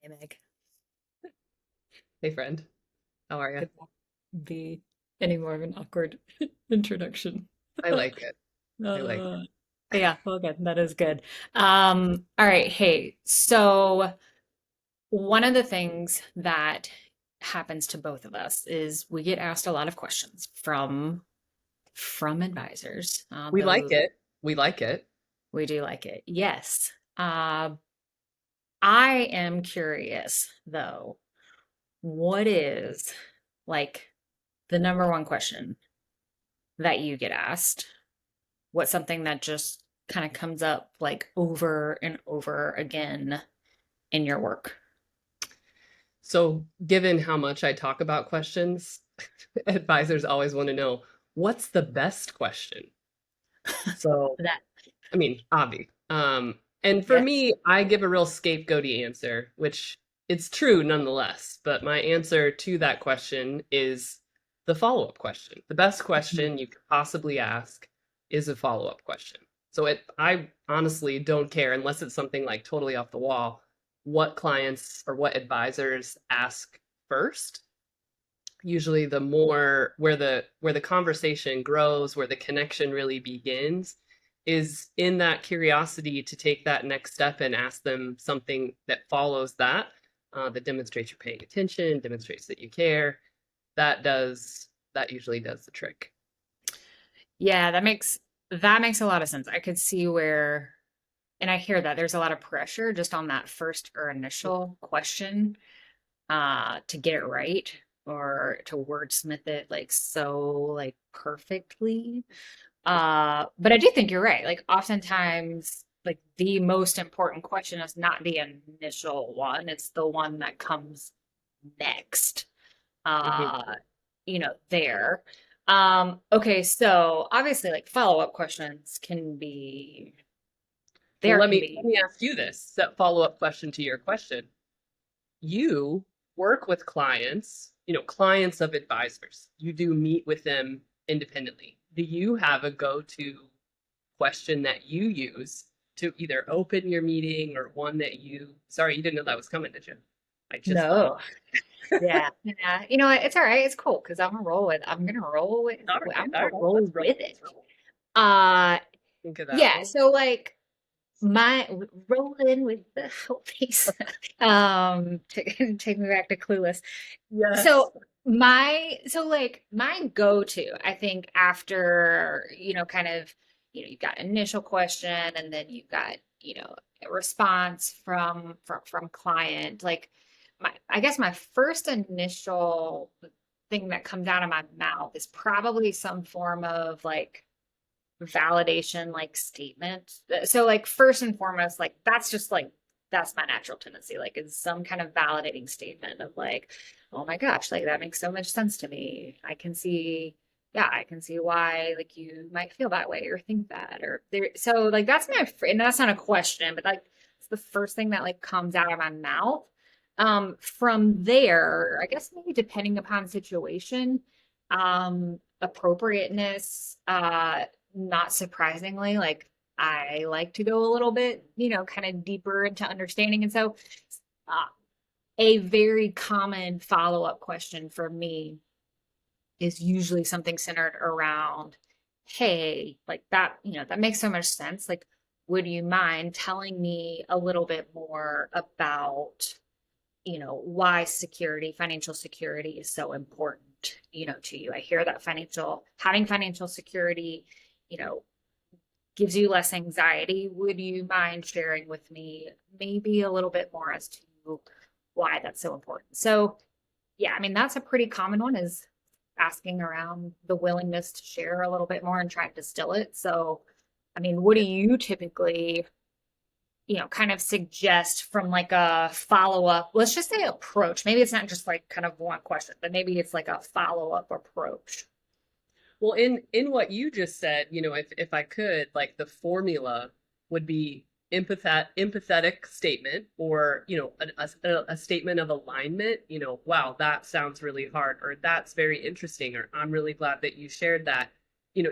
Hey Meg, Hey friend, how are you? could that be any more of an awkward introduction? I like it. I like Uh, yeah, well, good. That is good. All right. Hey, so one of the things that happens to both of us is we get asked a lot of questions from advisors. we like Though it. We like it. we do like it. Yes. I am curious though, what is like the number one question that you get asked? What's something that just kind of comes up like over and over again in your work? So, given how much I talk about questions, advisors always want to know what's the best question. So, That, I mean, obvi. And for yeah. me, I give a real scapegoaty answer, which it's true nonetheless. But my answer to that question is the follow-up question. The best Mhm. question you could possibly ask is a follow-up question. So I honestly don't care unless it's something like totally off the wall, what clients or what advisors ask first. Usually the more where the conversation grows, where the connection really begins is in that curiosity to take that next step and ask them something that follows that, that demonstrates you're paying attention, demonstrates that you care. That usually does the trick. Yeah, that makes a lot of sense. I could see where, and I hear that there's a lot of pressure just on that first or initial question to get it right or to wordsmith it like so like perfectly. But I do think you're right. Like oftentimes, like the most important question is not the initial one, it's the one that comes next. Mhm. Uh, there. Okay, so obviously like follow-up questions can be Well, there let can me let be me ask you this follow-up question to your question. You work with clients, clients of advisors. You do meet with them independently. Do you have a go-to question that you use to either open your meeting or one that sorry, you didn't know that was coming, did you? I just thought of no. Yeah. Yeah. You know what? It's all right. It's cool because I'm gonna roll with all right, I'm all gonna right, roll let's roll. with Let's it. roll. Uh Think of that yeah, one. so like my rolling with the whole piece. Take me back to Clueless. Yes. So my go-to, I think after, kind of, you've got initial question and then you've got, a response from client. Like I guess my first initial thing that comes out of my mouth is probably some form of like validation like statement. So like first and foremost, like that's just like that's my natural tendency. Like it's some kind of validating statement of like, oh my gosh, like that makes so much sense to me. I can see why like you might feel that way or think that or there. So like that's and that's not a question, but like it's the first thing that like comes out of my mouth. From there, I guess maybe depending upon situation, appropriateness, not surprisingly, like I like to go a little bit, kind of deeper into understanding. And so, uh, a very common follow-up question for me is usually something centered around, hey, like that, that makes so much sense. Like, would you mind telling me a little bit more about, why financial security is so important, to you? I hear that having financial security, you know, gives you less anxiety. Would you mind sharing with me maybe a little bit more as to why that's so important? So, yeah, I mean, that's a pretty common one is asking around the willingness to share a little bit more and try to distill it. So, I mean, what do Yeah. you typically, kind of suggest from like a follow up, let's just say approach. Maybe it's not just like kind of one question, but maybe it's like a follow up approach. Well, in what you just said, if I could, like the formula would be empathetic statement, or a statement of alignment. Wow, that sounds really hard, or that's very interesting, or I'm really glad that you shared that.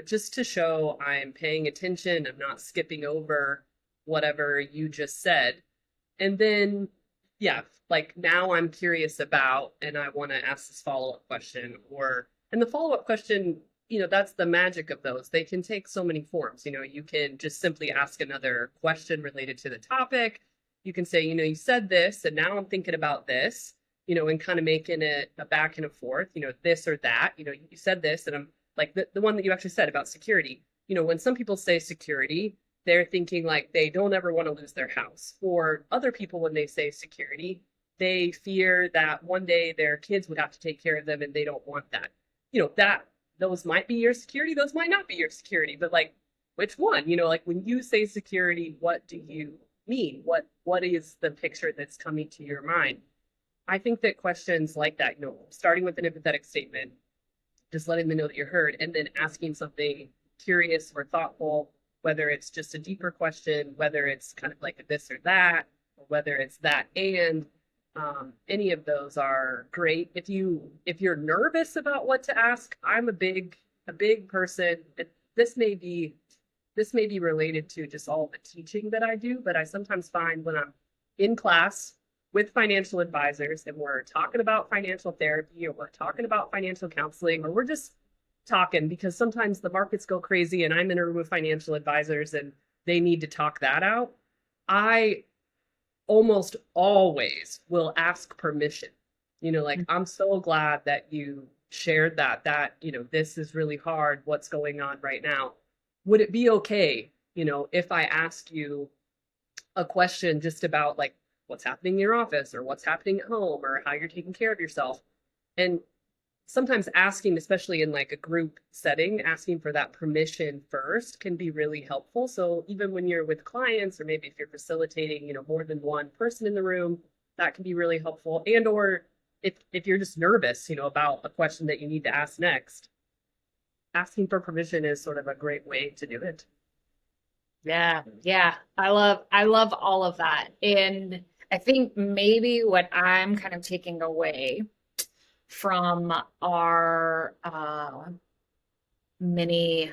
Just to show I'm paying attention, I'm not skipping over whatever you just said. And then yeah, like now I'm curious about and I want to ask this follow-up question or and the follow-up question, that's the magic of those. They can take so many forms. You can just simply ask another question related to the topic. You can say, you said this and now I'm thinking about this, and kind of making it a back and a forth, this or that. You said this and I'm like the one that you actually said about security. When some people say security, they're thinking like they don't ever want to lose their house. For other people, when they say security, they fear that one day their kids would have to take care of them and they don't want that. That those might be your security, those might not be your security, but like which one? Like when you say security, what do you mean? What is the picture that's coming to your mind? I think that questions like that, starting with an empathetic statement, just letting them know that you're heard, and then asking something curious or thoughtful, whether it's just a deeper question, whether it's kind of like a this or that, or whether it's that and any of those are great. If you're nervous about what to ask, I'm a big person. This may be related to just all the teaching that I do, but I sometimes find when I'm in class with financial advisors and we're talking about financial therapy or we're talking about financial counseling or we're just talking because sometimes the markets go crazy and I'm in a room with financial advisors and they need to talk that out. I almost always will ask permission. Like, I'm so glad that you shared that this is really hard. What's going on right now? Would it be okay, if I asked you a question just about like what's happening in your office or what's happening at home or how you're taking care of yourself? And sometimes asking, especially in like a group setting, asking for that permission first can be really helpful. So even when you're with clients, or maybe if you're facilitating, more than one person in the room, that can be really helpful. And or if you're just nervous, about a question that you need to ask next, asking for permission is sort of a great way to do it. Yeah, yeah. I love all of that. And I think maybe what I'm kind of taking away from our mini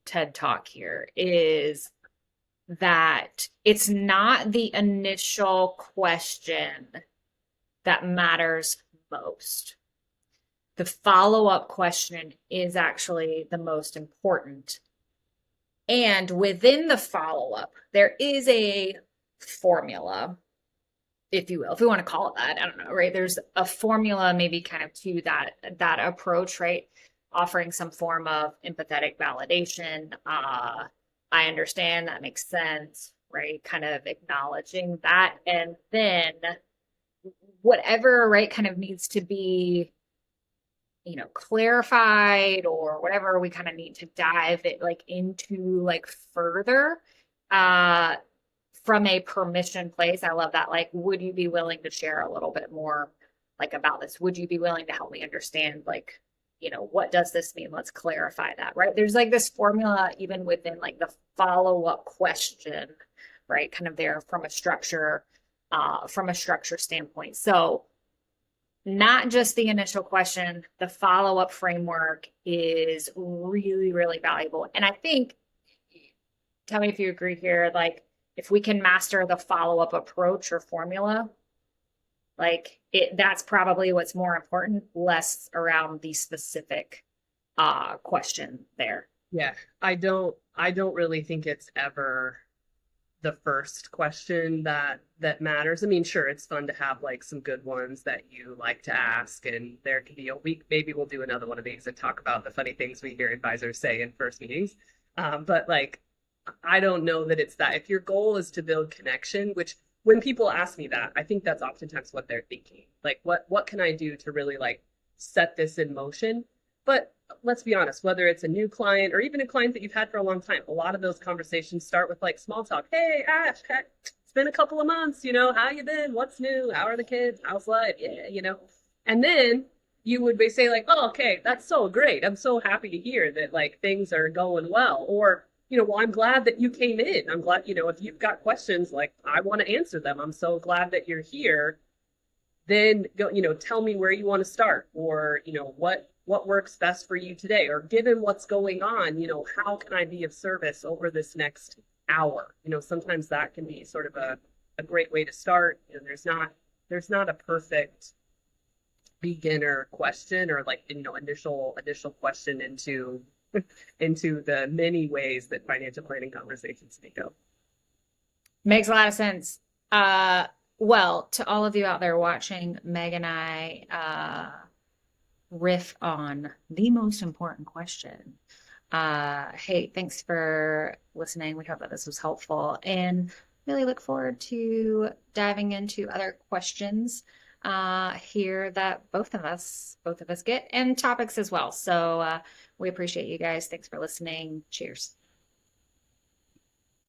TED Talk here is that it's not the initial question that matters most. The follow-up question is actually the most important. And within the follow-up, there is a formula, if you will, if we want to call it that. I don't know, right? There's a formula maybe kind of to that approach, right? Offering some form of empathetic validation. I understand, that makes sense, right? Kind of acknowledging that. And then whatever, right, kind of needs to be, clarified or whatever we kind of need to dive it like into like further uh from a permission place. I love that. Like, would you be willing to share a little bit more like about this? Would you be willing to help me understand like, what does this mean? Let's clarify that, right? There's like this formula even within like the follow-up question, right? Kind of there from a structure standpoint. So not just the initial question, the follow-up framework is really, really valuable. And I think, tell me if you agree here, like if we can master the follow-up approach or formula, like that's probably what's more important, less around the specific question there. Yeah, I don't really think it's ever the first question that matters. I mean, sure, it's fun to have like some good ones that you like to ask, and there could be a week. Maybe we'll do another one of these and talk about the funny things we hear advisors say in first meetings. But like, I don't know that it's that. If your goal is to build connection, which when people ask me that, I think that's oftentimes what they're thinking. Like, what can I do to really like set this in motion? But let's be honest, whether it's a new client or even a client that you've had for a long time, a lot of those conversations start with like small talk. Hey, Ash, it's been a couple of months, how you been? What's new? How are the kids? How's life? Yeah. And then you would say like, oh, okay, that's so great. I'm so happy to hear that like things are going well. Or, well, I'm glad that you came in. I'm glad, if you've got questions, like I want to answer them. I'm so glad that you're here. Then go, tell me where you want to start, or, what works best for you today, or given what's going on, how can I be of service over this next hour? Sometimes that can be sort of a great way to start. There's not there's not a perfect beginner question or like initial question into into the many ways that financial planning conversations may go. Makes a lot of sense. Uh, well, to all of you out there watching, Meg and I riff on the most important question. Hey, thanks for listening. We hope that this was helpful and really look forward to diving into other questions here that both of us get and topics as well. So we appreciate you guys. Thanks for listening. Cheers.